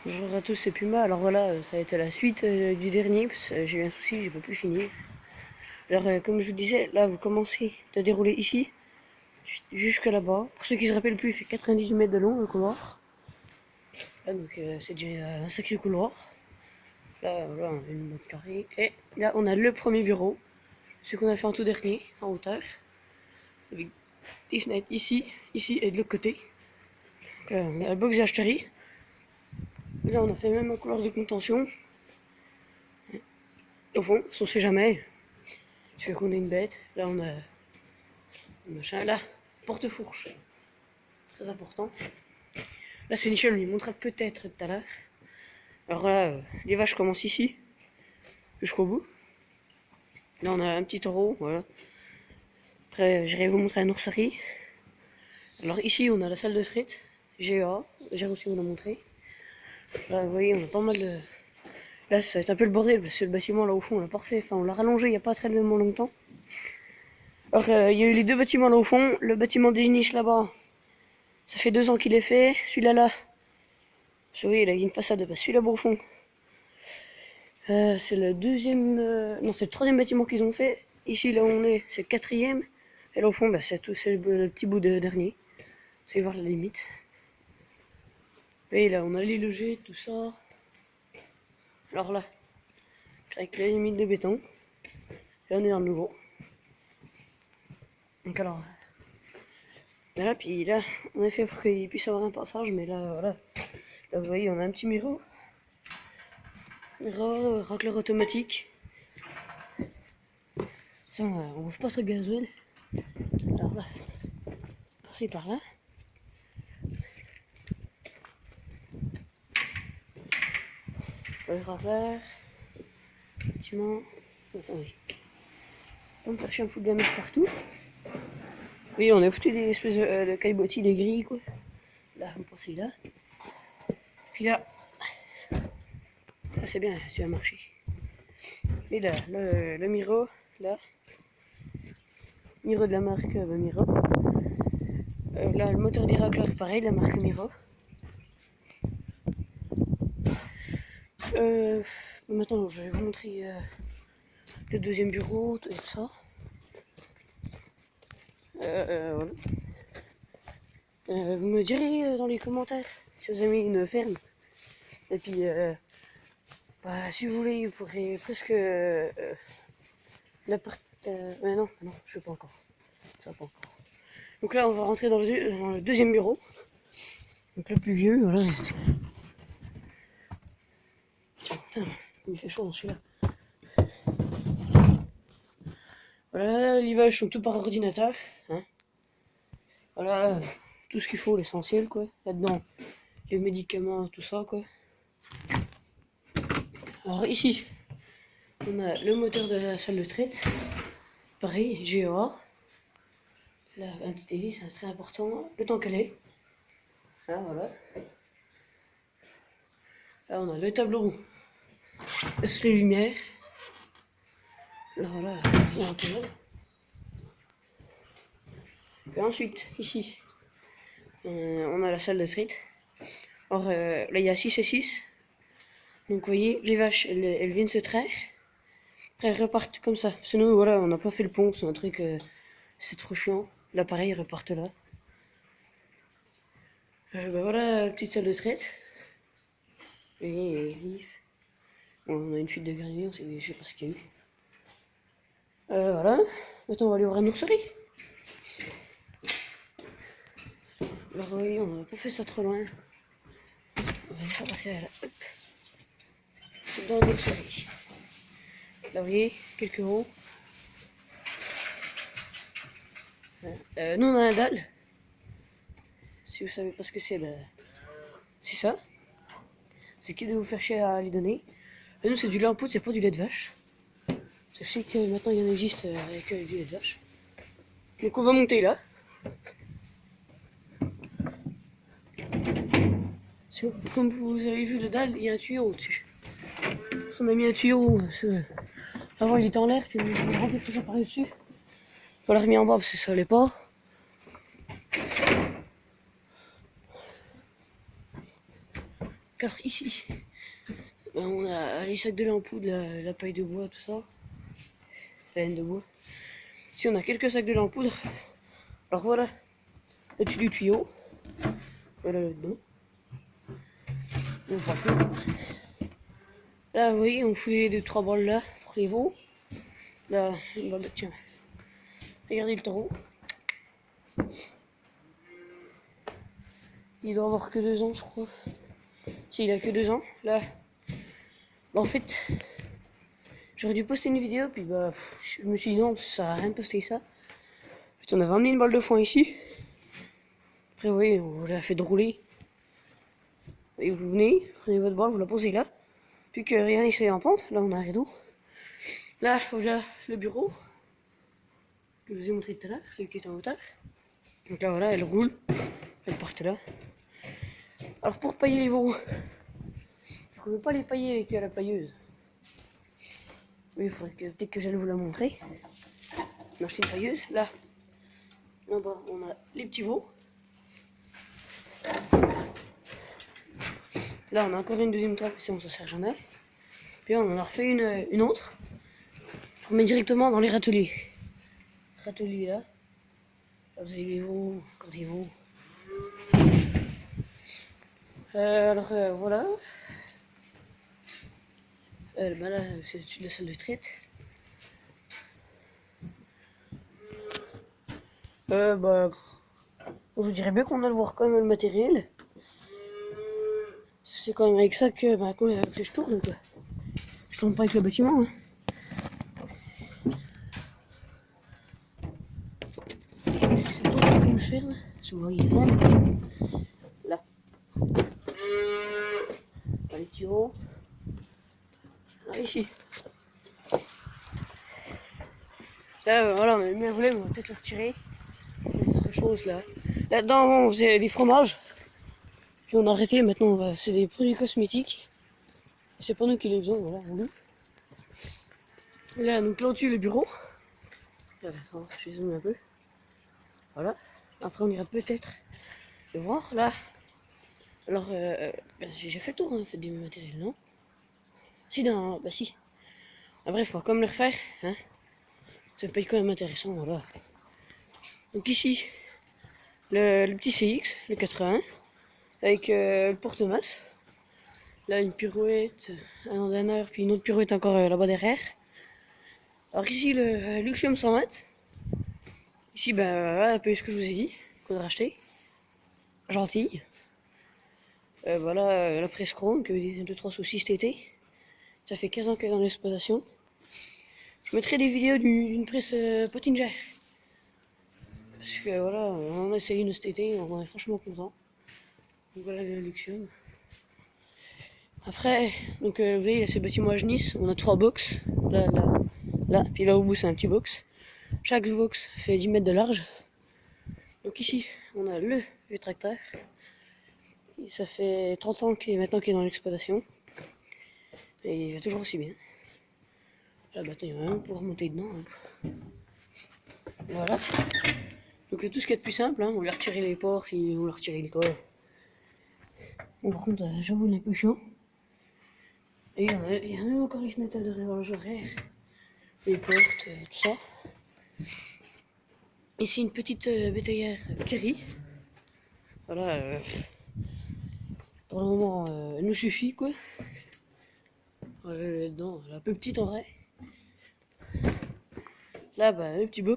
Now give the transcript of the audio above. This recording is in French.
Bonjour à tous, c'est Puma. Alors voilà, ça a été la suite du dernier, parce que j'ai eu un souci, j'ai pas pu finir. Alors comme je vous disais, là vous commencez à dérouler ici, jusque là-bas. Pour ceux qui se rappellent plus, il fait 98 mètres de long le couloir. Là donc c'est déjà un sacré couloir. Là voilà, on a une mètre carré. Et là on a le premier bureau, ce qu'on a fait en tout dernier, en hauteur. Avec des fenêtres ici, ici et de l'autre côté. Donc, là on a la box d'Acheterie. Là on a fait même un couloir de contention. Au fond, on sait jamais. Je fais qu'on est une bête. Là on a machin là, porte-fourche, très important. Là c'est Nichel, on lui montrera peut-être tout à l'heure. Alors là, les vaches commencent ici, jusqu'au bout. Là on a un petit taureau, voilà. Après j'irai vous montrer un ourserie. Alors ici on a la salle de traite, GA, j'ai aussi vous la montrer. Là vous voyez on a pas mal de... Là ça va être un peu le bordel parce que le bâtiment là au fond on l'a parfait, enfin on l'a rallongé il n'y a pas très longtemps. Alors il y a eu les deux bâtiments là au fond, le bâtiment des niches là-bas, ça fait 2 ans qu'il est fait, celui-là là, vous voyez, il a une façade, celui-là au fond. C'est le deuxième, non c'est le troisième bâtiment qu'ils ont fait. Ici là où on est, c'est le quatrième. Et là au fond, c'est tout, c'est le petit bout de dernier. Vous allez voir la limite. Et là on a les logés, tout ça. Alors là, avec la limite de béton. Là on est dans le nouveau. Donc alors, là puis là, on a fait pour qu'il puisse avoir un passage, mais là voilà. Là vous voyez, on a un petit miroir. Miroir, racleur automatique. Ça, on ouvre pas ce gasoil. Alors là, passer par là. Le racleur. Bâtiment. Attendez. Pas me faire chier à me foutre de la merde partout. Oui, on a foutu des espèces de caillebotis, des grilles quoi. Là, on passe là. Puis là, c'est bien, ça va marcher. Et là, le Miro, là. Miro de la marque Miro. Là, le moteur des racleurs, pareil, la marque Miro. Maintenant, je vais vous montrer le deuxième bureau, tout ça. Voilà. Vous me direz dans les commentaires si vous avez une ferme. Et puis, bah, si vous voulez, vous pourrez presque l'appart. Mais non, je sais pas encore. Ça pas encore. Donc là, on va rentrer dans le deuxième bureau. Donc le plus vieux, voilà. Putain, il fait chaud dans celui-là. Voilà, les vaches sont tout par ordinateur. Hein. Voilà, tout ce qu'il faut, l'essentiel, quoi. Là-dedans, les médicaments, tout ça, quoi. Alors ici, on a le moteur de la salle de traite. Pareil, GEA. Là, un petit TV, c'est très important. Le temps qu'elle est. Là, voilà. Là, on a le tableau. Les lumières. Là, voilà, il y a un peu. Et ensuite, ici, on a la salle de traite. Alors là, il y a 6 et 6. Donc, vous voyez, les vaches, elles viennent se traire. Après, elles repartent comme ça. Parce que nous, voilà, on n'a pas fait le pont. C'est un truc, c'est trop chiant. Là, pareil, elles repartent là. Bah voilà, petite salle de traite. Et bon, on a une fuite de granulés, je sais pas ce qu'il y a eu. Voilà. Maintenant, on va aller voir une ourserie. Alors, oui, on n'a pas fait ça trop loin. On va faire passer à la... Hop. C'est dans l'ourserie. Là, vous voyez, quelques ronds. Nous, on a un dalle. Si vous savez pas ce que c'est, ben, c'est ça. C'est qui de vous faire chier à les donner. Et nous, c'est du lait en poudre, c'est pas du lait de vache. Sachez que maintenant, il y en existe avec du lait de vache. Donc, on va monter là. Comme vous avez vu le dalle, il y a un tuyau au-dessus. On a mis un tuyau. Avant, il était en l'air, puis on a rempli tout ça par dessus. On l'a remis en bas parce que ça allait pas. car ici, ben, on a les sacs de laine en poudre, la paille de bois, tout ça, la laine de bois. Ici, on a quelques sacs de laine en poudre. Alors voilà, le dessus du tuyau. Voilà le dedans. Là, vous voyez, on fout les 2-3 balles là pour les veaux. Là, une balle de. Tiens, regardez le taureau. Il doit avoir que 2 ans, je crois. Si, il a que 2 ans. Là, bah, en fait, j'aurais dû poster une vidéo, puis bah, je me suis dit non, ça sert à rien de poster ça. En fait, on a ramené une balle de foin ici. Après, vous voyez, on l'a fait rouler. Et vous venez, prenez votre balle, vous la posez là. Puis que rien n'est fait en pente, là on a un rideau. Là, voilà le bureau que je vous ai montré tout à l'heure, celui qui est en hauteur. Donc là, voilà, elle roule, elle part là. Alors pour pailler les veaux, je ne peux pas les pailler avec la pailleuse. Mais il faudrait peut-être que j'aille vous la montrer. On a acheté une pailleuse. Là, là-bas, on a les petits veaux. Là, on a encore une deuxième trappe, sinon ça sert jamais. Puis on en a refait une autre. On met directement dans les râteliers. Râtelier là. Là, vous avez les veaux, encore des veaux. Alors voilà. Bah là, c'est au-dessus de la salle de traite. Bah, je dirais bien qu'on a le voir quand même le matériel. C'est quand même avec ça que, bah, que je tourne quoi. Je tourne pas avec le bâtiment. Hein. C'est pas comme je ferme. Si vous voyez rien. Là. Les tuyaux. Là, ici. Là, voilà, on a mis un volet, mais on va peut-être le retirer. Autre chose là. Là-dedans, on faisait des fromages. Puis on a arrêté, maintenant c'est des produits cosmétiques. C'est pas nous qui les faisons, voilà, on loue. Là, donc là au-dessus, le bureau. Là, attends, je zoome un peu. Voilà. Après, on ira peut-être le voir là. Alors, j'ai fait le tour en fait du matériel, non? Si, non, bah si. Ah, bref, on va comme le refaire, hein. Ça peut être quand même intéressant, voilà. Donc ici, le petit CX, le 80, avec le porte-masse. Là, une pirouette, un endaneur, puis une autre pirouette encore là-bas derrière. Alors ici, le Luxium 120. Ici, ben, voilà un peu ce que je vous ai dit, qu'on a racheté. Gentil. Voilà la presse chrome, que 2-3 saucisses cet été. Ça fait 15 ans qu'elle est dans l'exploitation. Je mettrai des vidéos d'une presse Pottinger. Parce que voilà, on en a essayé une cet été, on en est franchement content. Donc voilà le Luxium. Après, donc vous voyez, ces bâtiments à Genisse, on a 3 box. Là, là, là, puis là au bout c'est un petit box. Chaque box fait 10 mètres de large. Donc ici, on a le vieux tracteur. Et ça fait 30 ans qu'il est dans l'exploitation. Et il va toujours aussi bien. Là, bah, il va même pouvoir monter dedans. Hein. Voilà. Donc tout ce qui est de plus simple, hein, on lui a retiré les portes, on lui a retiré les corps. Bon, par contre, j'avoue, il est un peu chiant. Et il y a même encore les fenêtres de réglage horaire, les portes, tout ça. Ici, une petite bétaillère Kerry. Voilà. Pour le moment, elle nous suffit, quoi. Voilà, dedans, elle est un peu petite en vrai. Là, bah, le petit box.